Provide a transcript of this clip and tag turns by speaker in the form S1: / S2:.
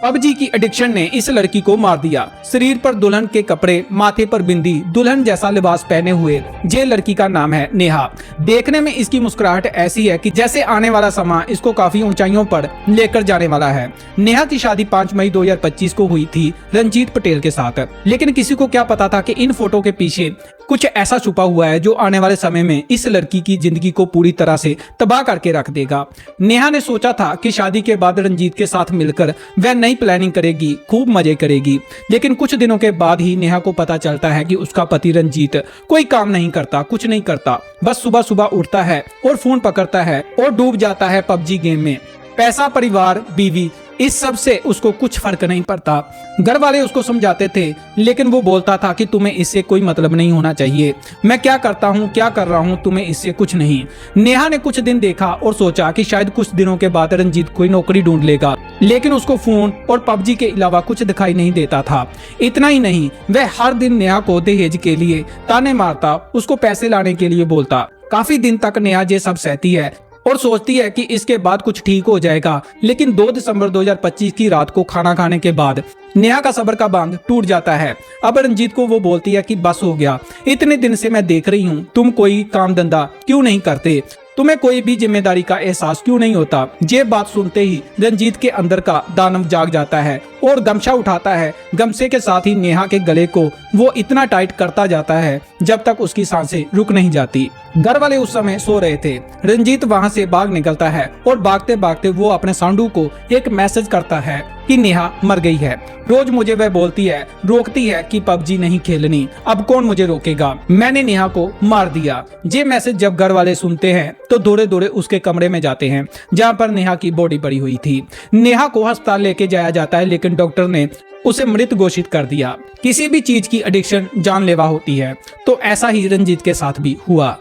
S1: PUBG की addiction ने इस लड़की को मार दिया। शरीर पर दुल्हन के कपड़े, माथे पर बिंदी, दुल्हन जैसा लिबास पहने हुए ये लड़की का नाम है नेहा। देखने में इसकी मुस्कुराहट ऐसी है कि जैसे आने वाला समय इसको काफी ऊंचाइयों पर लेकर जाने वाला है। नेहा की शादी 5 मई 2025 को हुई थी रंजीत पटेल के साथ, लेकिन किसी को क्या पता था कि इन फोटो के पीछे कुछ ऐसा छुपा हुआ है जो आने वाले समय में इस लड़की की जिंदगी को पूरी तरह से तबाह करके रख देगा। नेहा ने सोचा था कि शादी के बाद रंजीत के साथ मिलकर वह नई प्लानिंग करेगी, खूब मजे करेगी, लेकिन कुछ दिनों के बाद ही नेहा को पता चलता है कि उसका पति रंजीत कोई काम नहीं करता, कुछ नहीं करता, बस सुबह सुबह उठता है और फोन पकड़ता है और डूब जाता है पबजी गेम में। पैसा, परिवार, बीवी, इस सब से उसको कुछ फर्क नहीं पड़ता। घर वाले उसको समझाते थे, लेकिन वो बोलता था कि तुम्हें इससे कोई मतलब नहीं होना चाहिए। मैं क्या करता हूँ, क्या कर रहा हूँ, तुम्हें इससे कुछ नहीं। नेहा ने कुछ दिन देखा और सोचा कि शायद कुछ दिनों के बाद रंजीत कोई नौकरी ढूंढ लेगा, लेकिन उसको फोन और पबजी के अलावा कुछ दिखाई नहीं देता था। इतना ही नहीं, वह हर दिन नेहा को दहेज के लिए ताने मारता, उसको पैसे लाने के लिए बोलता। काफी दिन तक नेहा ये सब सहती है और सोचती है कि इसके बाद कुछ ठीक हो जाएगा, लेकिन 2 दिसंबर 2025 की रात को खाना खाने के बाद नेहा का सब्र का बांध टूट जाता है। अब रंजीत को वो बोलती है कि बस हो गया, इतने दिन से मैं देख रही हूँ तुम कोई काम धंधा क्यों नहीं करते, तुम्हें कोई भी जिम्मेदारी का एहसास क्यों नहीं होता। ये बात सुनते ही रंजीत के अंदर का दानव जाग जाता है और गमछा उठाता है। गमछे के साथ ही नेहा के गले को वो इतना टाइट करता जाता है जब तक उसकी सांसें रुक नहीं जाती। घर वाले उस समय सो रहे थे। रंजीत वहां से भाग निकलता है और भागते भागते वो अपने सांडू को एक मैसेज करता है कि नेहा मर गई है। रोज मुझे वह बोलती है, रोकती है कि पबजी नहीं खेलनी, अब कौन मुझे रोकेगा, मैंने नेहा को मार दिया। ये मैसेज जब घर वाले सुनते हैं तो दौड़े दौड़े उसके कमरे में जाते हैं जहाँ पर नेहा की बॉडी पड़ी हुई थी। नेहा को अस्पताल लेके जाया जाता है, लेकिन डॉक्टर ने उसे मृत घोषित कर दिया। किसी भी चीज की एडिक्शन जानलेवा होती है, तो ऐसा ही रंजीत के साथ भी हुआ।